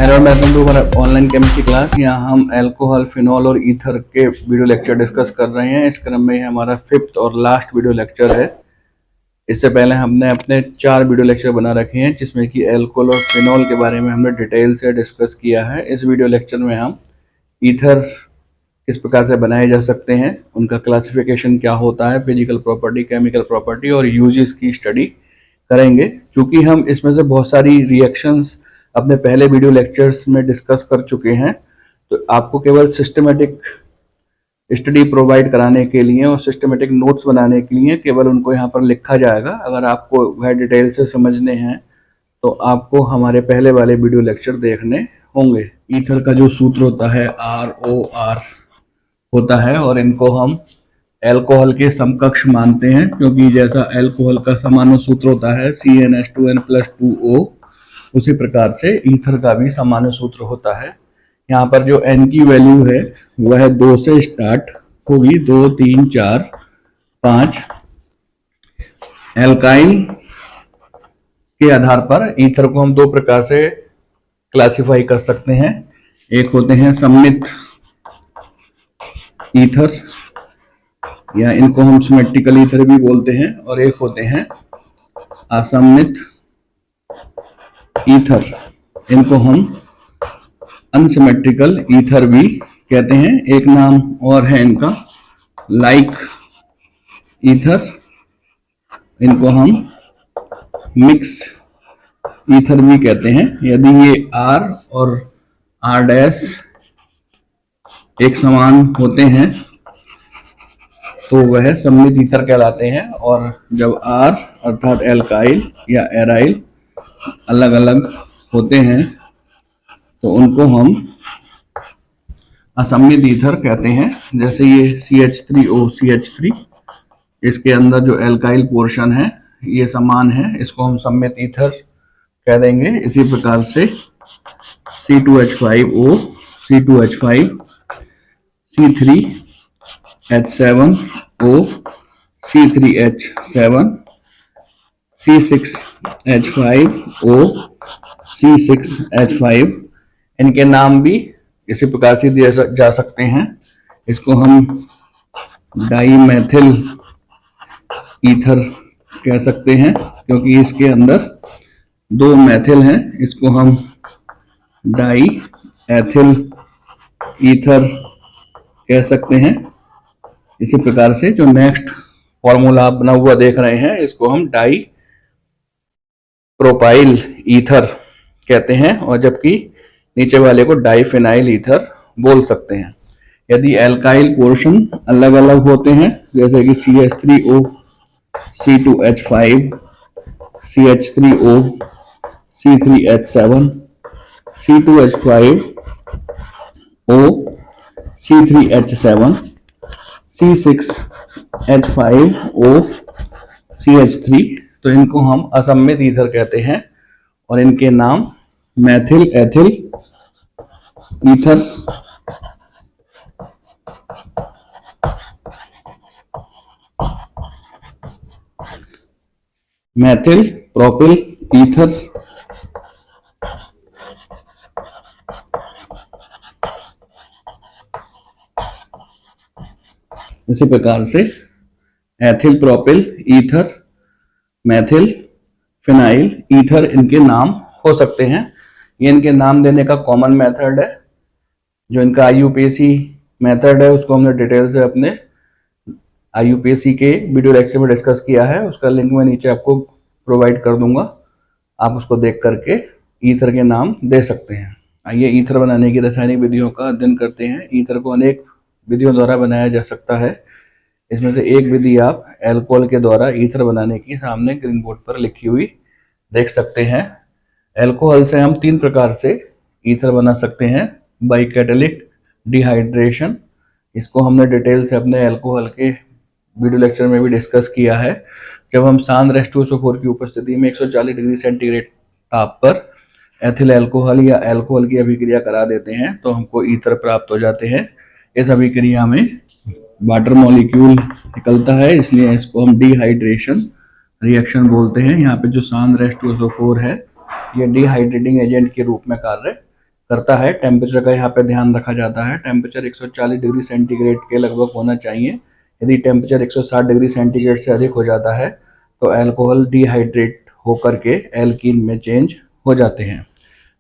Hello, welcome to हमारा online chemistry class. यहाँ हम अल्कोहल, फिनॉल और ईथर के वीडियो लेक्चर डिस्कस कर रहे हैं। इस क्रम में हमारा 5th और लास्ट वीडियो लेक्चर है। इससे पहले हमने अपने 4 वीडियो लेक्चर बना रखे हैं, जिसमें कि अल्कोहल और फिनॉल के बारे में हमने डिटेल से डिस्कस किया है। इस वीडियो लेक्चर में हम ईथर किस प्रकार से बनाए जा सकते हैं, उनका क्लासिफिकेशन क्या होता है, फिजिकल प्रॉपर्टी, केमिकल प्रॉपर्टी और यूजेस की स्टडी करेंगे। क्योंकि हम इसमें से बहुत सारी रिएक्शंस अपने पहले वीडियो लेक्चर्स में डिस्कस कर चुके हैं, तो आपको केवल सिस्टमेटिक स्टडी प्रोवाइड कराने के लिए और सिस्टमेटिक नोट्स बनाने के लिए केवल उनको यहाँ पर लिखा जाएगा। अगर आपको वह डिटेल से समझने हैं तो आपको हमारे पहले वाले वीडियो लेक्चर देखने होंगे। ईथर का जो सूत्र होता है ROR होता है, और इनको हम अल्कोहल के समकक्ष मानते हैं, क्योंकि जैसा अल्कोहल का सामान्य सूत्र होता है CnH2n+2O, उसी प्रकार से ईथर का भी सामान्य सूत्र होता है। यहाँ पर जो n की वैल्यू है वह 2 से स्टार्ट होगी, 2, 3, 4, 5। एल्काइन के आधार पर ईथर को हम 2 प्रकार से क्लासिफाई कर सकते हैं। एक होते हैं सममित ईथर, या इनको हम सिमेट्रिकल ईथर भी बोलते हैं, और एक होते हैं असममित ईथर, इनको हम अनसिमेट्रिकल ईथर भी कहते हैं। एक नाम और है इनका लाइक ईथर, इनको हम मिक्स ईथर भी कहते हैं। यदि ये R और R' एक समान होते हैं तो वह सममित ईथर कहलाते हैं, और जब R अर्थात एल्काइल या एराइल अलग अलग होते हैं तो उनको हम असममित ईथर कहते हैं। जैसे ये CH3OCH3, इसके अंदर जो एल्काइल पोर्शन है ये समान है, इसको हम सममित ईथर कह देंगे। इसी प्रकार से C2H5O, C2H5, C3H7O, C3H7, C6H5O, C6H5, इनके नाम भी इसी प्रकार से दिए जा सकते हैं। इसको हम डाईमेथिल ईथर कह सकते हैं, क्योंकि इसके अंदर 2 मैथिल हैं। इसको हम डाई एथिल ईथर कह सकते हैं। इसी प्रकार से जो नेक्स्ट फॉर्मूला बना हुआ देख रहे हैं, इसको हम डाई प्रोपाइल ईथर कहते हैं, और जबकि नीचे वाले को डाईफिनाइल ईथर बोल सकते हैं। यदि एल्काइल पोर्शन अलग अलग होते हैं, जैसे कि CH3O, C2H5, CH3O, C3H7, C2H5O, C3H7, C6H5O, CH3, तो इनको हम असममित ईथर कहते हैं, और इनके नाम Maithil ethyl ether, Maithil propyl ether, इसी प्रकार से ethyl propyl ether, Maithil phenyl ether इनके नाम हो सकते हैं। ये इनके नाम देने का कॉमन मेथड है। जो इनका IUPAC मेथड है उसको हमने डिटेल से अपने IUPAC के वीडियो लेक्चर में डिस्कस किया है, उसका लिंक मैं नीचे आपको प्रोवाइड कर दूंगा, आप उसको देख करके ईथर के नाम दे सकते हैं। आइए ईथर बनाने की रासायनिक विधियों का अध्ययन करते हैं। ईथर को अनेक विधियों द्वारा बनाया जा सकता है। इसमें से एक विधि आप अल्कोहल के द्वारा ईथर बनाने की सामने ग्रीन बोर्ड पर लिखी हुई देख सकते हैं। अल्कोहल से हम 3 प्रकार से ईथर बना सकते हैं। बाई कैटालिक डिहाइड्रेशन, इसको हमने डिटेल से अपने अल्कोहल के वीडियो लेक्चर में भी डिस्कस किया है। जब हम सांद्र H2SO4 की उपस्थिति में 140 डिग्री सेंटीग्रेड ताप पर एथिल अल्कोहल या अल्कोहल की अभिक्रिया करा देते हैं तो हमको ईथर प्राप्त हो जाते हैं। इस अभिक्रिया में वाटर मॉलिक्यूल निकलता है, इसलिए इसको हम डिहाइड्रेशन रिएक्शन बोलते हैं। यहाँ पे जो सांद्र H2SO4 है ये डिहाइड्रेटिंग एजेंट के रूप में कार्य करता है। टेम्परेचर का यहाँ पे ध्यान रखा जाता है। टेम्परेचर 140 डिग्री सेंटीग्रेड के लगभग होना चाहिए। यदि टेम्परेचर 160 डिग्री सेंटीग्रेड से अधिक हो जाता है तो अल्कोहल डिहाइड्रेट होकर के एल्कीन में चेंज हो जाते हैं।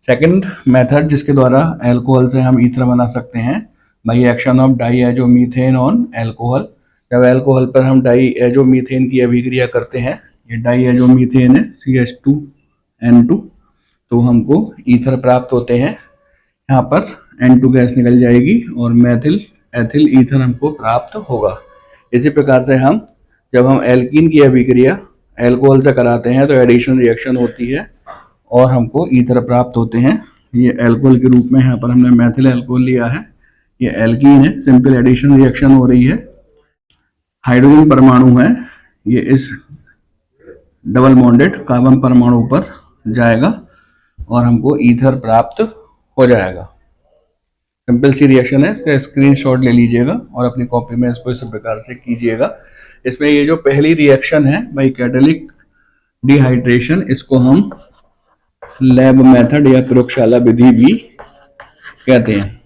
सेकंड मेथड जिसके द्वारा अल्कोहल से हम ईथर बना सकते हैं, by action of diazomethane on alcohol. जब अल्कोहल पर हम डाईएजोमीथेन की अभिक्रिया करते हैं, ये डाईएजोमीथेन है CH2N2, तो हमको ईथर प्राप्त होते हैं। यहाँ पर N2 गैस निकल जाएगी और मेथिल एथिल ईथर हमको प्राप्त होगा। इसी प्रकार से हम जब हम एल्कीन की अभिक्रिया अल्कोहल से कराते हैं तो एडिशन रिएक्शन होती है और हमको ईथर प्राप्त होते हैं। ये अल्कोहल के रूप में यहाँ पर हमने मेथिल अल्कोहल लिया है, ये एल्कीन है, सिंपल एडिशन रिएक्शन हो रही है। हाइड्रोजन परमाणु है, ये इस डबल बॉन्डेड कार्बन परमाणु पर जाएगा और हमको ईथर प्राप्त हो जाएगा। सिंपल सी रिएक्शन है, इसका स्क्रीनशॉट ले लीजिएगा और अपनी कॉपी में इसको इस प्रकार से कीजिएगा। इसमें ये जो पहली रिएक्शन है बाई कैटालिक डिहाइड्रेशन, इसको हम लैब मेथड या प्रयोगशाला विधि भी कहते हैं।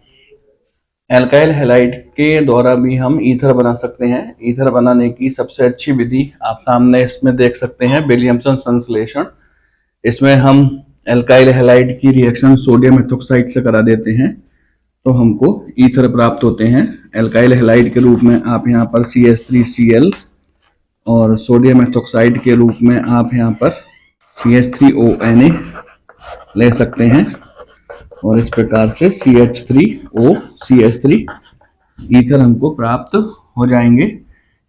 एल्काइल हैलाइड के द्वारा भी हम ईथर बना सकते हैं। ईथर बनाने की सबसे अच्छी विधि आप सामने इसमें देख सकते हैं, विलियमसन संश्लेषण। इसमें हम एल्काइल हैलाइड की रिएक्शन सोडियम एथोक्साइड से करा देते हैं तो हमको ईथर प्राप्त होते हैं। एल्काइल हैलाइड के रूप में आप यहाँ पर CH3Cl और सोडियम एथोक्साइड के रूप में आप यहाँ पर CH3ONa ले सकते हैं और इस प्रकार से CH3O CH3 ईथर हमको प्राप्त हो जाएंगे।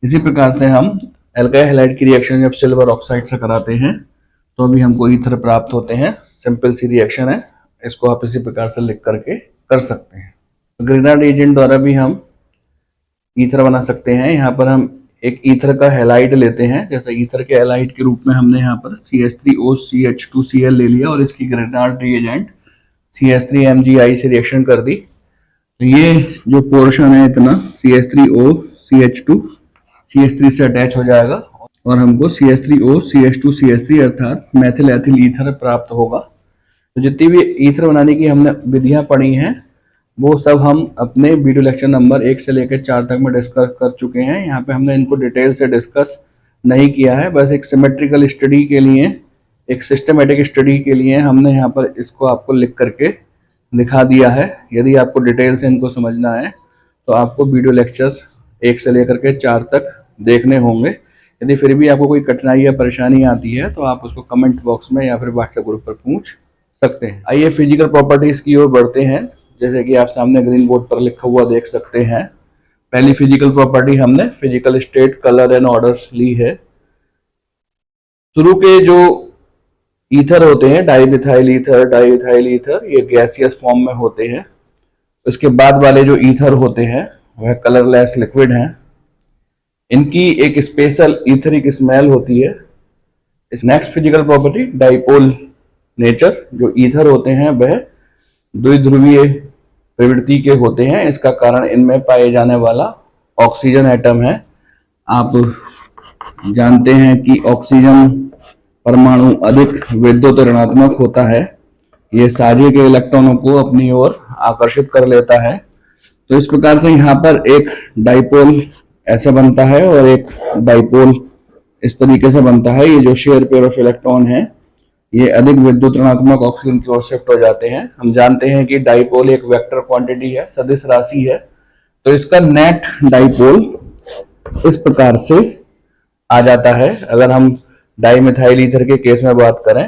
इसी प्रकार से हम एल्काइल हैलाइड की रिएक्शन जब सिल्वर ऑक्साइड से कराते हैं तो भी हमको ईथर प्राप्त होते हैं। सिंपल सी रिएक्शन है, इसको आप इसी प्रकार से लिख करके कर सकते हैं। ग्रिनार्ड एजेंट द्वारा भी हम ईथर बना सकते हैं। यहाँ पर हम एक ईथर का हैलाइड लेते हैं, जैसे ईथर के हैलाइड के रूप में हमने यहाँ पर CH3O CH2Cl ले लिया और इसकी ग्रिनार्ड रिएजेंट CH3MgI से रिएक्शन कर दी। तो ये जो पोर्शन है इतना CH3O CH2 CH3 से अटैच हो जाएगा और हमको CH3O CH2 CH3 अर्थात मेथिल एथिल ईथर प्राप्त होगा। तो जितनी भी ईथर बनाने की हमने विधियां पढ़ी हैं वो सब हम अपने वीडियो लेक्चर नंबर 1 से लेकर 4 तक में डिस्कस कर चुके हैं। यहाँ पे हमने इनको डिटेल से डिस्कस नहीं किया है, बस एक सिमेट्रिकल स्टडी के लिए, एक सिस्टमेटिक स्टडी के लिए हमने यहाँ पर इसको आपको लिख करके दिखा दिया है। यदि आपको डिटेल से इनको समझना है तो आपको वीडियो लेक्चर्स 1 से लेकर के 4 तक देखने होंगे। यदि फिर भी आपको कोई कठिनाई या परेशानी आती है तो आप उसको कमेंट बॉक्स में या फिर व्हाट्सएप ग्रुप पर पूछ सकते हैं। आइए फिजिकल प्रॉपर्टीज की ओर बढ़ते हैं। जैसे कि आप सामने ग्रीन बोर्ड पर लिखा हुआ देख सकते हैं। पहली फिजिकल प्रॉपर्टी हमने physical state, colour and odours ली है। शुरू के जो ईथर होते हैं, डाईमिथाइल ईथर, ये गैसियस फॉर्म में होते हैं। उसके बाद वाले जो ईथर होते हैं वह कलरलेस लिक्विड हैं। इनकी एक स्पेशल ईथरिक स्मेल होती है। इस next physical property dipole nature, जो ईथर होते हैं वह द्विध्रुवीय प्रवृत्ति के होते हैं। इसका कारण इनमें पाए जाने वाला ऑक्सीजन एटम है। आप जानते हैं कि ऑक्सीजन परमाणु अधिक विद्युत ऋणात्मक होता है, ये साझे के इलेक्ट्रॉनों को अपनी ओर आकर्षित कर लेता है। तो इस प्रकार से यहाँ पर एक डाइपोल ऐसे बनता है और एक डाइपोल इस तरीके से बनता है। ये जो शेयर पेयर ऑफ इलेक्ट्रॉन है ये अधिक विद्युत ऋणात्मक ऑक्सीजन की ओर शिफ्ट हो जाते हैं। हम जानते हैं कि डाइपोल एक वेक्टर क्वांटिटी है, सदिश राशि है। तो इसका नेट डाइपोल इस प्रकार से आ जाता है। अगर हम डाईमिथाइल ईथर के केस में बात करें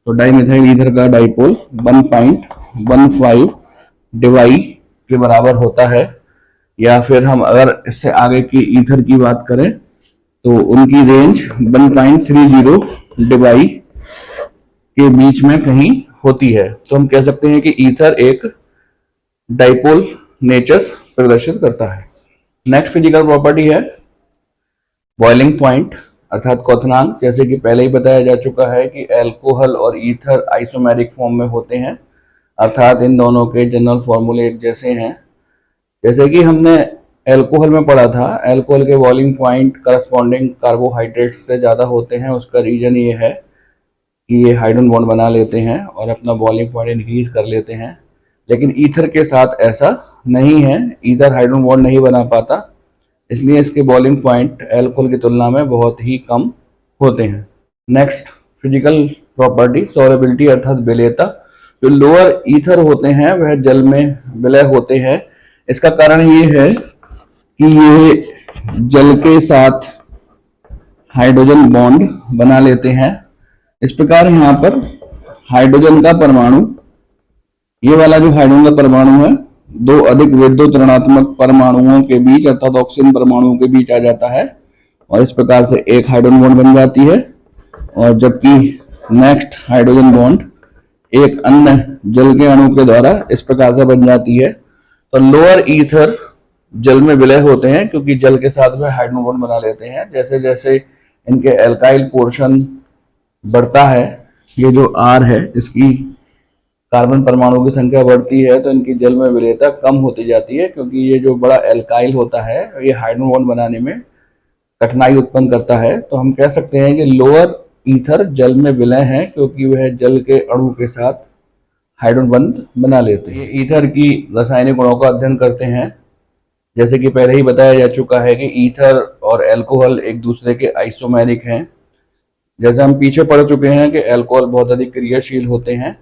तो डाईमिथाइल ईथर का डाइपोल 1.15 डिवाई के बराबर होता है। या फिर हम अगर इससे आगे की ईथर की बात करें तो उनकी रेंज 1.30 डिवाई के बीच में कहीं होती है। तो हम कह सकते हैं कि ईथर एक डाइपोल नेचर प्रदर्शित करता है। नेक्स्ट फिजिकल प्रॉपर्टी है बॉइलिंग पॉइंट अर्थात क्वथनांक। जैसे कि पहले ही बताया जा चुका है कि अल्कोहल और ईथर आइसोमेरिक फॉर्म में होते हैं, अर्थात इन दोनों के जनरल फॉर्मूले एक जैसे हैं। जैसे कि हमने अल्कोहल में पढ़ा था, अल्कोहल के बॉइलिंग पॉइंट करस्पॉन्डिंग कार्बोहाइड्रेट्स से ज़्यादा होते हैं। उसका रीजन ये है कि ये हाइड्रोजन बॉन्ड बना लेते हैं और अपना बॉइलिंग पॉइंट इंक्रीज कर लेते हैं। लेकिन ईथर के साथ ऐसा नहीं है, ईथर हाइड्रोजन बॉन्ड नहीं बना पाता, इसलिए इसके बॉइलिंग पॉइंट अल्कोहल की तुलना में बहुत ही कम होते हैं। नेक्स्ट फिजिकल प्रॉपर्टी सॉल्युबिलिटी अर्थात विलेयता। जो लोअर ईथर होते हैं वह जल में विलय होते हैं। इसका कारण ये है कि ये जल के साथ हाइड्रोजन बॉन्ड बना लेते हैं। इस प्रकार यहाँ पर हाइड्रोजन का परमाणु, ये वाला जो हाइड्रोजन का परमाणु है, दो अधिक विद्युत ऋणात्मक परमाणुओं के बीच अर्थात ऑक्सीजन परमाणुओं के बीच आ जाता है और इस प्रकार से एक हाइड्रोजन बॉन्ड बन जाती है। और जबकि नेक्स्ट हाइड्रोजन बॉन्ड एक अन्य जल के अणु के द्वारा इस प्रकार से बन जाती है। तो लोअर ईथर जल में विलय होते हैं क्योंकि जल के साथ में हाइड्रोजन बॉन्ड बना लेते हैं। जैसे जैसे इनके एल्काइल पोर्शन बढ़ता है, ये जो R है इसकी कार्बन परमाणु की संख्या बढ़ती है तो इनकी जल में विलेयता कम होती जाती है, क्योंकि ये जो बड़ा एल्काइल होता है ये हाइड्रोजन बॉन्ड बनाने में कठिनाई उत्पन्न करता है। तो हम कह सकते हैं कि लोअर ईथर जल में विलय है क्योंकि वह जल के अणु के साथ हाइड्रोजन बॉन्ड बना लेते हैं। ये ईथर की रासायनिक गुणों का अध्ययन करते हैं। जैसे कि पहले ही बताया जा चुका है कि ईथर और अल्कोहल एक दूसरे के आइसोमेरिक हैं। जैसे हम पीछे पढ़ चुके हैं कि अल्कोहल बहुत अधिक क्रियाशील होते हैं,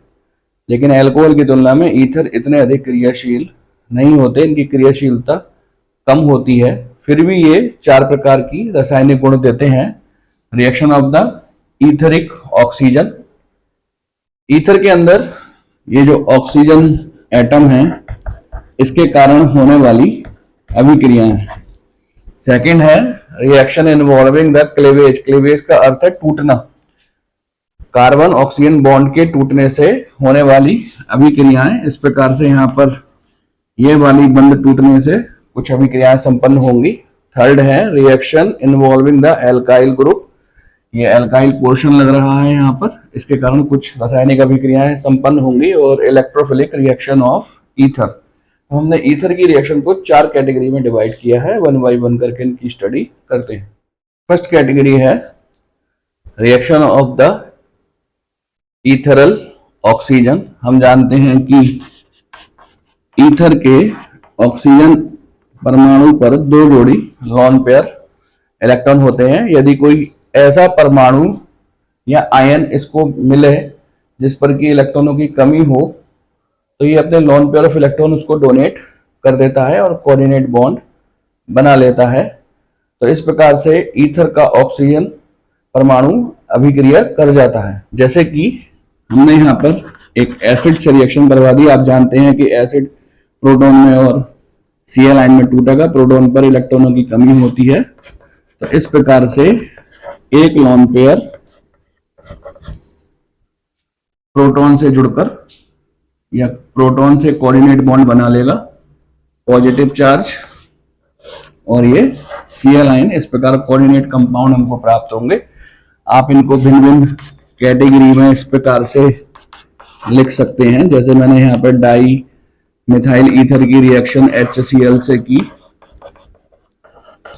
लेकिन अल्कोहल की तुलना में ईथर इतने अधिक क्रियाशील नहीं होते, इनकी क्रियाशीलता कम होती है। फिर भी ये 4 प्रकार की रासायनिक गुण देते हैं। Reaction of the etheric oxygen. Ether के अंदर ये जो ऑक्सीजन एटम है इसके कारण होने वाली अभिक्रियाएं। सेकंड है reaction involving the cleavage. Cleavage का अर्थ है टूटना, कार्बन ऑक्सीजन बॉन्ड के टूटने से होने वाली अभिक्रियाएं। इस प्रकार से यहाँ पर ये वाली बंध टूटने से कुछ अभिक्रियाएं संपन्न होंगी। थर्ड है reaction involving the alkyl group. ये एल्काइल पोर्शन लग रहा है यहाँ पर, इसके कारण कुछ रासायनिक अभिक्रियाएं संपन्न होंगी। और इलेक्ट्रोफिलिक रिएक्शन ऑफ ईथर। तो हमने ईथर की रिएक्शन को 4 कैटेगरी में डिवाइड किया है, 1 बाय 1 करके इनकी स्टडी करते हैं। फर्स्ट कैटेगरी है reaction of the ethereal oxygen. हम जानते हैं कि ईथर के ऑक्सीजन परमाणु पर 2 जोड़ी लोन पेयर इलेक्ट्रॉन होते हैं। यदि कोई ऐसा परमाणु या आयन इसको मिले जिस पर कि इलेक्ट्रॉनों की कमी हो तो ये अपने लोन पेयर ऑफ इलेक्ट्रॉन उसको डोनेट कर देता है और कोऑर्डिनेट बॉन्ड बना लेता है। तो इस प्रकार से ईथर का ऑक्सीजन परमाणु अभिक्रिया कर जाता है। जैसे कि हमने यहाँ पर एक एसिड से रिएक्शन करवा दी। आप जानते हैं कि एसिड प्रोटॉन में और Cl आयन में टूटेगा, प्रोटॉन पर इलेक्ट्रॉनों की कमी होती है। तो इस प्रकार से एक लोन पेयर प्रोटॉन से जुड़कर या प्रोटॉन से कोऑर्डिनेट बॉन्ड बना लेगा, पॉजिटिव चार्ज, और ये Cl आयन। इस प्रकार कोऑर्डिनेट कंपाउंड हमको प्राप्त होंगे। आप इनको भिन्न भिन्न कैटेगरी में इस प्रकार से लिख सकते हैं। जैसे मैंने यहाँ पर डाई मिथाइल ईथर की रिएक्शन HCl से की,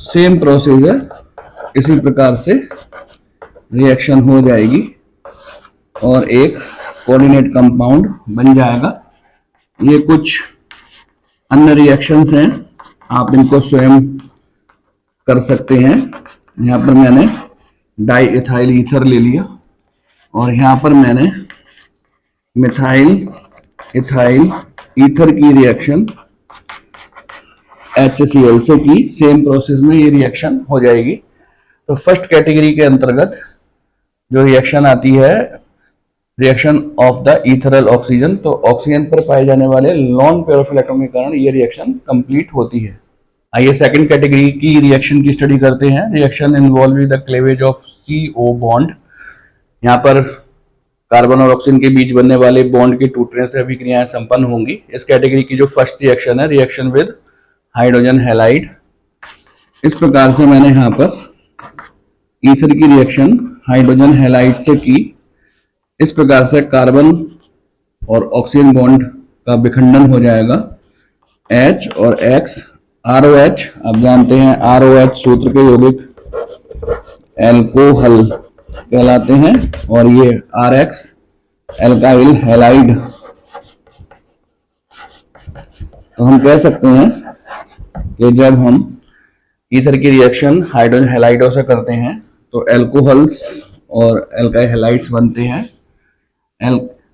सेम प्रोसेस है, इसी प्रकार से रिएक्शन हो जाएगी और एक कोऑर्डिनेट कंपाउंड बन जाएगा। ये कुछ अन्य रिएक्शंस हैं, आप इनको स्वयं कर सकते हैं। यहाँ पर मैंने डाई इथाइल ईथर ले लिया और यहाँ पर मैंने मिथाइल इथाइल ईथर की रिएक्शन HCl से की। सेम प्रोसेस में ये रिएक्शन हो जाएगी। तो फर्स्ट कैटेगरी के अंतर्गत जो रिएक्शन आती है reaction of the ethereal oxygen, तो ऑक्सीजन पर पाए जाने वाले लोन पेयर ऑफ इलेक्ट्रॉन के कारण ये रिएक्शन कंप्लीट होती है। आइए सेकंड कैटेगरी की रिएक्शन की स्टडी करते हैं। Reaction involving the cleavage of CO bond. यहाँ पर कार्बन और ऑक्सीजन के बीच बनने वाले बॉन्ड के टूटने से अभिक्रियाएं संपन्न होंगी। इस कैटेगरी की जो फर्स्ट रिएक्शन है रिएक्शन विद हाइड्रोजन हैलाइड। इस प्रकार से मैंने यहाँ पर ईथर की रिएक्शन हाइड्रोजन हैलाइड से की। इस प्रकार से कार्बन और ऑक्सीजन बॉन्ड का विखंडन हो जाएगा। H और X, ROH, आप जानते हैं ROH सूत्र के यौगिक एल्कोहल कहलाते हैं और ये RX एल्काइल हैलाइड तो हम कह सकते हैं कि जब हम ईथर की रिएक्शन हाइड्रोजन हैलाइडों से करते हैं तो एल्कोहल्स और एल्काइल हैलाइड्स बनते हैं।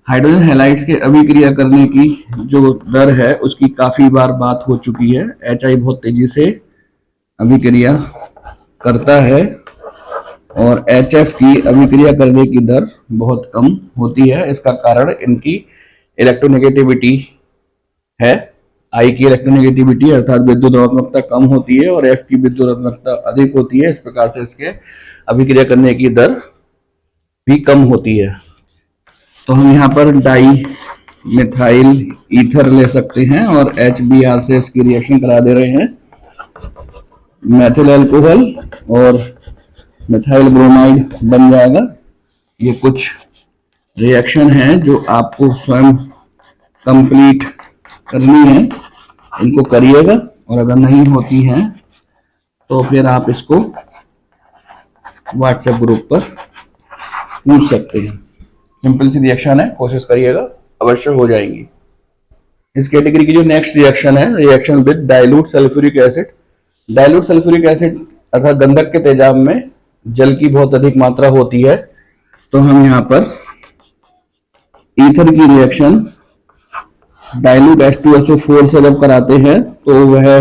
हाइड्रोजन हैलाइड्स के अभिक्रिया करने की जो दर है उसकी काफी बार बात हो चुकी है। HI बहुत तेजी से अभिक्रिया करता है और HF की अभिक्रिया करने की दर बहुत कम होती है। इसका कारण इनकी इलेक्ट्रोनेगेटिविटी है। I की इलेक्ट्रोनेगेटिविटी अर्थात विद्युत ऋणात्मकता कम होती है और F की विद्युत ऋणात्मकता अधिक होती है। इस प्रकार से इसके अभिक्रिया करने की दर भी कम होती है। तो हम यहाँ पर डाई मिथाइल ईथर ले सकते हैं और HBr से इसकी रिएक्शन करा दे रहे हैं। मेथिल अल्कोहल और मिथाइल ब्रोमाइड बन जाएगा। ये कुछ रिएक्शन है जो आपको स्वयं कंप्लीट करनी है, इनको करिएगा और अगर नहीं होती हैं तो फिर आप इसको व्हाट्सएप ग्रुप पर पूछ सकते हैं। सिंपल सी रिएक्शन है, कोशिश करिएगा, अवश्य हो जाएंगी। इस कैटेगरी की जो नेक्स्ट रिएक्शन है, reaction with dilute sulphuric acid. Dilute sulphuric acid अर्थात गंधक के तेजाब में जल की बहुत अधिक मात्रा होती है। तो हम यहाँ पर ईथर की रिएक्शन डाइल्यूट H2SO4 से जब कराते हैं तो वह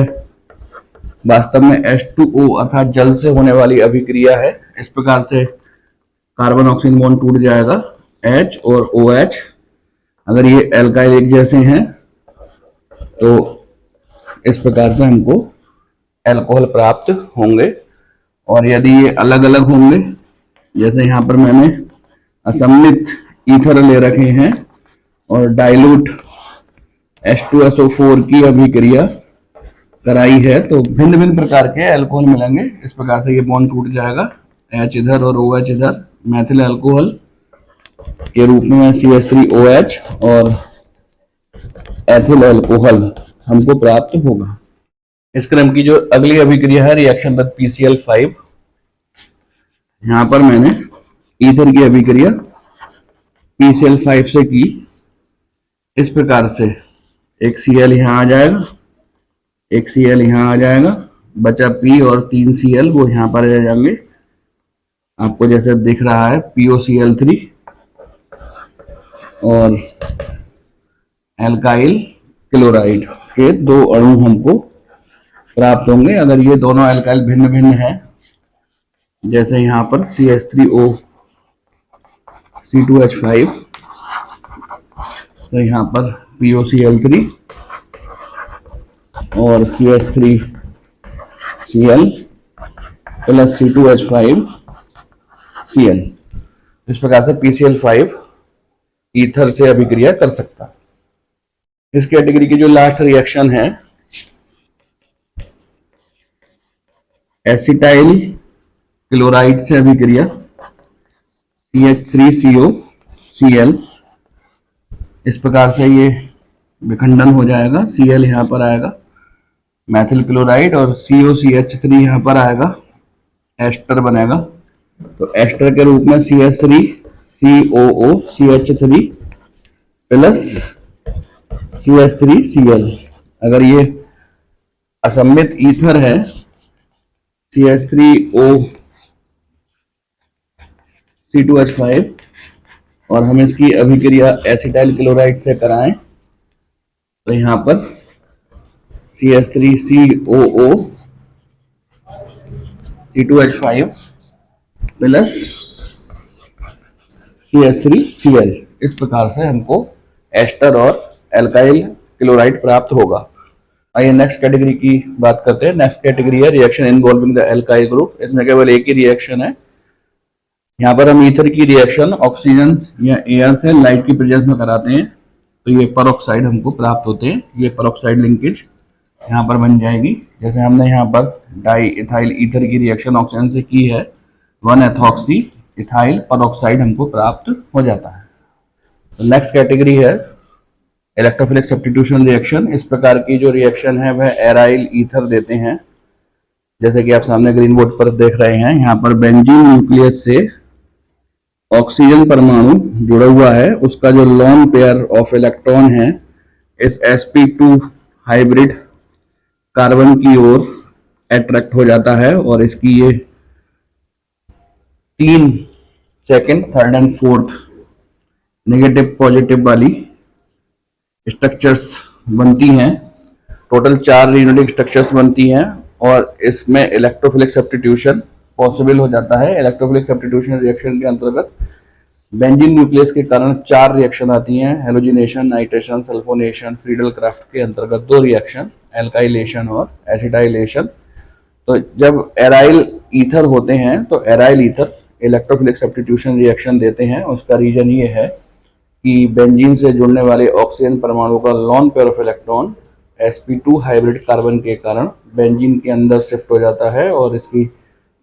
वास्तव में H2O अर्थात जल से होने वाली अभिक्रिया है। इस प्रकार से कार्बन ऑक्सीजन बॉन्ड टूट जाएगा, H और OH अगर ये एल्काइल एक जैसे हैं तो इस प्रकार से हमको एल्कोहल प्राप्त होंगे। और यदि ये अलग अलग होंगे, जैसे यहाँ पर मैंने असम्मित ईथर ले रखे हैं और डाइल्यूट H2SO4 की अभिक्रिया कराई है, तो भिन्न भिन्न प्रकार के अल्कोहल मिलेंगे। इस प्रकार से ये बॉन्ड टूट जाएगा, H इधर और OH इधर। मैथिल अल्कोहल के रूप में CH3OH और एथिल अल्कोहल हमको प्राप्त होगा। इस क्रम की जो अगली अभिक्रिया है रिएक्शन विद PCl5। यहाँ पर मैंने ईथर की अभिक्रिया PCl5 से की। इस प्रकार से एक Cl यहाँ आ जाएगा, एक Cl यहाँ आ जाएगा, बचा P और 3 Cl वो यहाँ पर आ जाएंगे। आपको जैसे दिख रहा है POCl3 और एल्काइल क्लोराइड के 2 अणु हमको प्राप्त होंगे। अगर ये दोनों एल्काइल भिन्न भिन्न हैं, जैसे यहाँ पर CH3O C2H5, तो यहाँ पर POCl3 और CH3Cl प्लस C2H5Cl। इस प्रकार से PCl5 ईथर से अभिक्रिया कर सकता है। इस कैटेगरी की जो लास्ट रिएक्शन है एसिटाइल क्लोराइड से अभिक्रिया CH3COCl। इस प्रकार से ये विखंडन हो जाएगा, Cl यहाँ पर आएगा, मैथिल क्लोराइड और COCH3 यहाँ पर आएगा, एस्टर बनेगा। तो एस्टर के रूप में CH3COOCH3 प्लस CH3Cl। अगर ये असम्मित ईथर है CH3O C2H5 और हम इसकी अभिक्रिया एसिटाइल क्लोराइड से कराएं तो यहाँ पर CH3COO C2H5 प्लस CH3Cl। इस प्रकार से हमको एस्टर और एल्काइल क्लोराइड प्राप्त होगा। आइए नेक्स्ट कैटेगरी की बात करते हैं। नेक्स्ट कैटेगरी है reaction involving the alkyl group. इसमें केवल एक ही रिएक्शन है। यहाँ पर हम ईथर की रिएक्शन ऑक्सीजन या एयर से लाइट की प्रेजेंस में कराते हैं तो ये परऑक्साइड हमको प्राप्त होते हैं। ये परऑक्साइड लिंकेज यहाँ पर बन जाएगी। जैसे हमने यहाँ पर डाई इथाइल ईथर की रिएक्शन ऑक्सीजन से की है, 1-एथॉक्सी इथाइल परऑक्साइड हमको प्राप्त हो जाता है। तो नेक्स्ट कैटेगरी है इलेक्ट्रोफिलिक सब्स्टिट्यूशन रिएक्शन। इस प्रकार की जो रिएक्शन है वह एराइल ईथर देते हैं, जैसे कि आप सामने ग्रीन बोर्ड पर देख रहे हैं। यहाँ पर बेंजीन न्यूक्लियस से ऑक्सीजन परमाणु जुड़ा हुआ है, उसका जो लोन पेयर ऑफ इलेक्ट्रॉन है इस sp2 हाइब्रिड कार्बन की ओर अट्रैक्ट हो जाता है और इसकी ये 3 second, third and fourth negative positive वाली स्ट्रक्चर्स बनती हैं। टोटल 4 रीयूनिटिंग स्ट्रक्चर्स बनती हैं और इसमें इलेक्ट्रोफिलिक सब्स्टिट्यूशन पॉसिबल हो जाता है। इलेक्ट्रोफिलिक सब्स्टिट्यूशन रिएक्शन के अंतर्गत बेंजीन न्यूक्लियस के कारण 4 रिएक्शन आती हैं, halogenation, nitration, sulphonation. Friedel craft के अंतर्गत 2 रिएक्शन, एल्काइलेशन और एसिटाइलेशन। तो जब एराइल ईथर होते हैं तो aryl ether electrophilic substitution reaction देते हैं। उसका रीजन ये है कि बेंजीन से जुड़ने वाले ऑक्सीजन परमाणु का lone pair of electron sp2 hybrid carbon के कारण बेंजीन के अंदर शिफ्ट हो जाता है और इसकी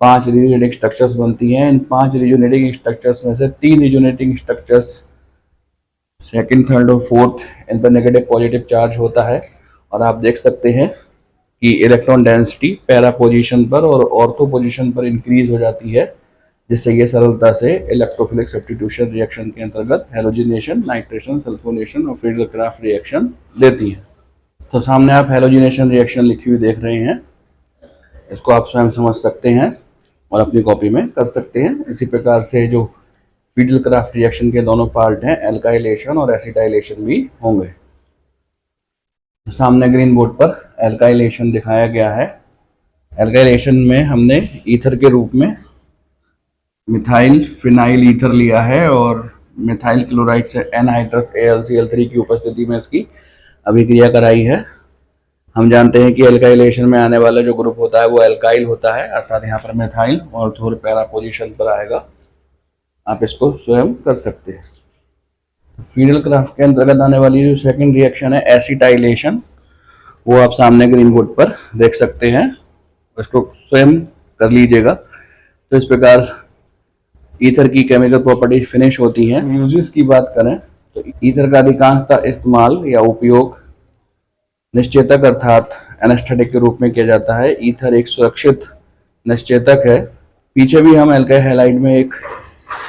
5 रिजोनेटिंग स्ट्रक्चर्स बनती हैं। इन 5 रिजोनेटिंग स्ट्रक्चर्स में से 3 रिजोनेटिंग स्ट्रक्चर्स सेकंड, थर्ड और फोर्थ इन पर नेगेटिव पॉजिटिव चार्ज होता है और आप देख सकते हैं कि इलेक्ट्रॉन डेंसिटी पैरा पोजीशन पर और ऑर्थो पोजीशन पर इंक्रीज हो जाती है, जिससे ये सरलता से इलेक्ट्रोफिलिक सब्स्टिट्यूशन रिएक्शन के अंतर्गत हेलोजिनेशन, नाइट्रेशन, सल्फोनेशन और फ्रीडल क्राफ्ट रिएक्शन देती है। तो सामने आप हेलोजिनेशन रिएक्शन लिखी हुई देख रहे हैं, इसको आप स्वयं समझ सकते हैं और अपनी कॉपी में कर सकते हैं। इसी प्रकार से जो फ्रीडल क्राफ्ट रिएक्शन के दोनों पार्ट हैं, एल्काइलेशन और एसिटाइलेशन भी होंगे। सामने ग्रीन बोर्ड पर एल्काइलेशन दिखाया गया है। एल्काइलेशन में हमने ईथर के रूप में मिथाइल फिनाइल ईथर लिया है और मिथाइल क्लोराइड से एनहाइड्रस AlCl3 की उपस्थिति में इसकी अभिक्रिया कराई है। हम जानते हैं कि एल्काइलेशन में आने वाला जो ग्रुप होता है वो एल्काइल होता है, अर्थात यहाँ पर मिथाइल और थोड़े पैरा पोजीशन पर आएगा। आप इसको स्वयं कर सकते हैं। फ्रीडल क्राफ्ट के अंतर्गत आने वाली जो सेकंड रिएक्शन है एसिटाइलेशन, वो आप सामने ग्रीन बोर्ड पर देख सकते हैं, उसको स्वयं कर लीजिएगा। तो इस प्रकार ईथर की केमिकल प्रॉपर्टी फिनिश होती है। यूजेस की बात करें तो ईथर का अधिकांशतः इस्तेमाल या उपयोग निश्चेतक अर्थात एनेस्थेटिक के रूप में किया जाता है। ईथर एक सुरक्षित निश्चेतक है। पीछे भी हम एल्काइल हैलाइड में एक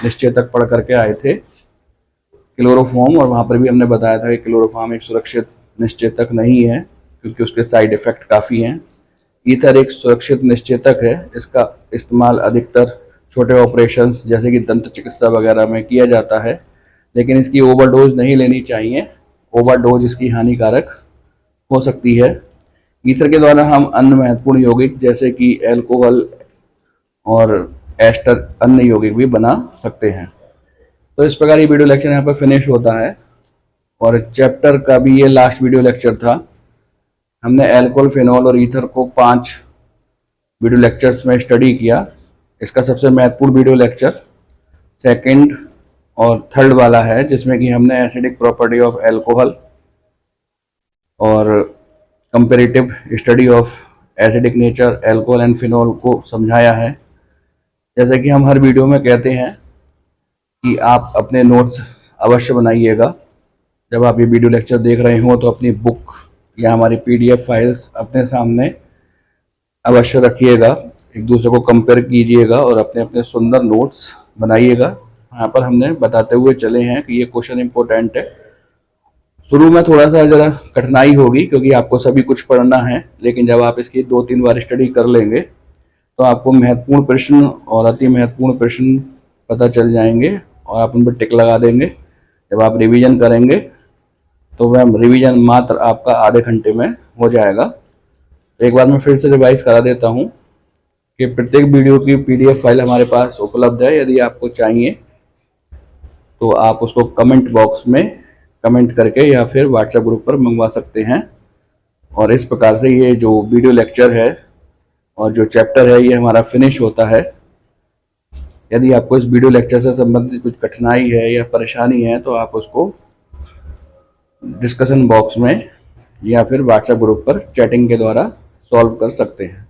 निश्चेतक पढ़ करके आए थे, क्लोरोफॉर्म, और वहां पर भी हमने बताया था कि क्लोरोफॉर्म एक सुरक्षित निश्चेतक नहीं है क्योंकि उसके साइड इफेक्ट काफ़ी हैं। ईथर एक सुरक्षित निश्चेतक है। इसका इस्तेमाल अधिकतर छोटे ऑपरेशंस जैसे कि दंत चिकित्सा वगैरह में किया जाता है, लेकिन इसकी ओवरडोज नहीं लेनी चाहिए। ओवरडोज इसकी हानिकारक हो सकती है। ईथर के द्वारा हम अन्य महत्वपूर्ण यौगिक जैसे कि एल्कोहल और एस्टर अन्य यौगिक भी बना सकते हैं। तो इस प्रकार ये वीडियो लेक्चर यहाँ पर फिनिश होता है और चैप्टर का भी ये लास्ट वीडियो लेक्चर था। हमने एल्कोहल, फिनॉल और ईथर को 5 वीडियो लेक्चर्स में स्टडी किया। इसका सबसे महत्वपूर्ण वीडियो लेक्चर सेकंड और थर्ड वाला है, जिसमें कि हमने एसिडिक प्रॉपर्टी ऑफ एल्कोहल और comparative study of acidic nature alcohol and phenol को समझाया है। जैसे कि हम हर वीडियो में कहते हैं कि आप अपने नोट्स अवश्य बनाइएगा। जब आप ये वीडियो लेक्चर देख रहे हो तो अपनी बुक या हमारी PDF फाइल्स अपने सामने अवश्य रखिएगा, एक दूसरे को कंपेयर कीजिएगा और अपने अपने सुंदर नोट्स बनाइएगा। यहाँ पर हमने बताते हुए चले हैं कि ये क्वेश्चन इंपॉर्टेंट है। शुरू में थोड़ा सा जरा कठिनाई होगी क्योंकि आपको सभी कुछ पढ़ना है, लेकिन जब आप इसकी 2-3 बार स्टडी कर लेंगे तो आपको महत्वपूर्ण प्रश्न और अति महत्वपूर्ण प्रश्न पता चल जाएंगे और आप उन पर टिक लगा देंगे। जब आप रिवीजन करेंगे तो वह रिवीजन मात्र आपका आधे घंटे में हो जाएगा। एक बार मैं फिर से रिवाइज करा देता हूँ कि प्रत्येक वीडियो की PDF फाइल हमारे पास उपलब्ध है। यदि आपको चाहिए तो आप उसको कमेंट बॉक्स में कमेंट करके या फिर व्हाट्सएप ग्रुप पर मंगवा सकते हैं। और इस प्रकार से ये जो वीडियो लेक्चर है और जो चैप्टर है ये हमारा फिनिश होता है। यदि आपको इस वीडियो लेक्चर से संबंधित कुछ कठिनाई है या परेशानी है तो आप उसको डिस्कशन बॉक्स में या फिर व्हाट्सएप ग्रुप पर चैटिंग के द्वारा सॉल्व कर सकते हैं।